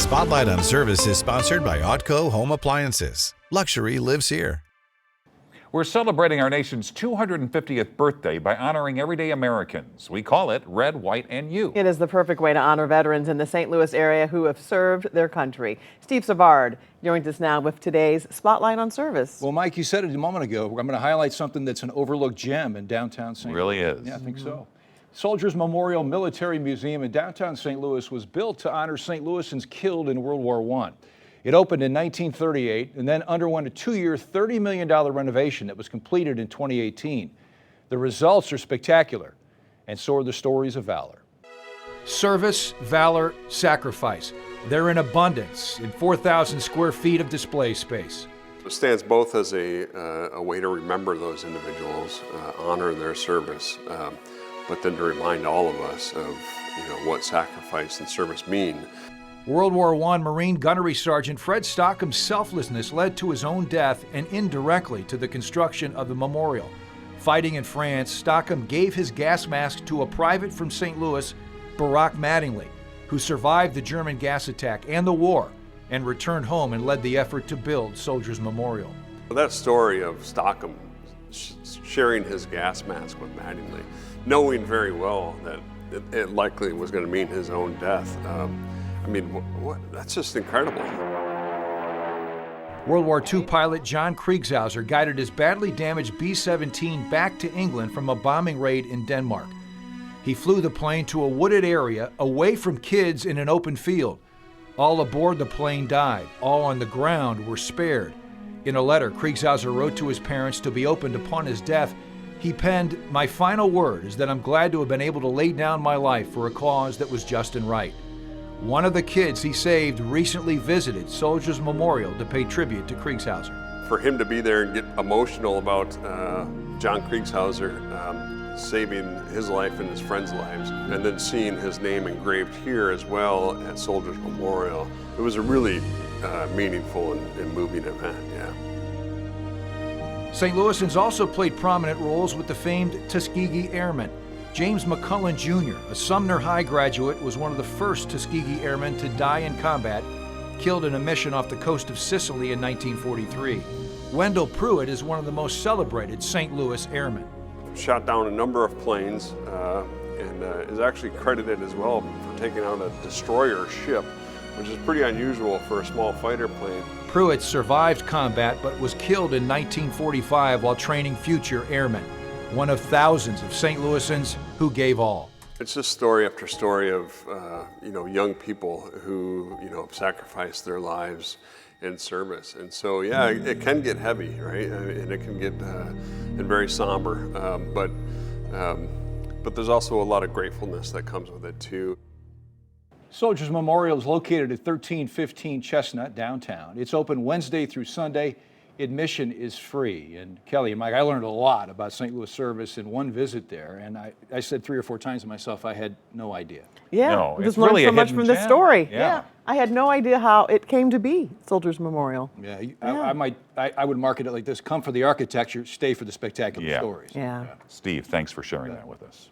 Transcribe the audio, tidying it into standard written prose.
Spotlight on Service is sponsored by Otco Home Appliances. Luxury lives here. We're celebrating our nation's 250th birthday by honoring everyday Americans. We call it Red, White, and You. It is the perfect way to honor veterans in the St. Louis area who have served their country. Steve Savard joins us now with today's Spotlight on Service. Well, Mike, you said it a moment ago. I'm going to highlight something that's an overlooked gem in downtown St. Louis. Really is. Yeah, I think so. Soldiers Memorial Military Museum in downtown St. Louis was built to honor St. Louisans killed in World War I. It opened in 1938 and then underwent a 2-year, $30 million renovation that was completed in 2018. The results are spectacular, and so are the stories of valor. Service, valor, sacrifice. They're in abundance in 4,000 square feet of display space. It stands both as a way to remember those individuals, honor their service, but then to remind all of us of what sacrifice and service mean. World War I Marine Gunnery Sergeant Fred Stockham's selflessness led to his own death and indirectly to the construction of the memorial. Fighting in France, Stockham gave his gas mask to a private from St. Louis, Barack Mattingly, who survived the German gas attack and the war and returned home and led the effort to build Soldiers Memorial. That story of Stockham sharing his gas mask with Mattingly, knowing very well that it likely was going to mean his own death, that's just incredible. World War II pilot John Kriegshauser guided his badly damaged B-17 back to England from a bombing raid in Denmark. He flew the plane to a wooded area away from kids in an open field. All aboard the plane died. All on the ground were spared. In a letter Kriegshauser wrote to his parents to be opened upon his death, he penned, "My final word is that I'm glad to have been able to lay down my life for a cause that was just and right." One of the kids he saved recently visited Soldiers Memorial to pay tribute to Kriegshauser. For him to be there and get emotional about John Kriegshauser saving his life and his friends' lives, and then seeing his name engraved here as well at Soldiers Memorial, it was a really meaningful and moving event, yeah. St. Louisans also played prominent roles with the famed Tuskegee Airmen. James McCullen Jr., a Sumner High graduate, was one of the first Tuskegee Airmen to die in combat, killed in a mission off the coast of Sicily in 1943. Wendell Pruitt is one of the most celebrated St. Louis airmen. Shot down a number of planes and is actually credited as well for taking out a destroyer ship, which is pretty unusual for a small fighter plane. Pruitt survived combat but was killed in 1945 while training future airmen. One of thousands of St. Louisans who gave all. It's just story after story of young people who sacrificed their lives in service, and so yeah, it can get heavy, right? And it can get very somber, but there's also a lot of gratefulness that comes with it too. Soldiers Memorial is located at 1315 Chestnut downtown. It's open Wednesday through Sunday. Admission is free. And Kelly and Mike, I learned a lot about St. Louis service in one visit there, and I said 3 or 4 times to myself I had no idea. Yeah, No, just it's learned really so a much hidden from this gem. story. Yeah. I had no idea how it came to be Soldiers Memorial. Yeah, I would market it like this: come for the architecture, stay for the spectacular stories. Yeah. Steve, thanks for sharing that with us.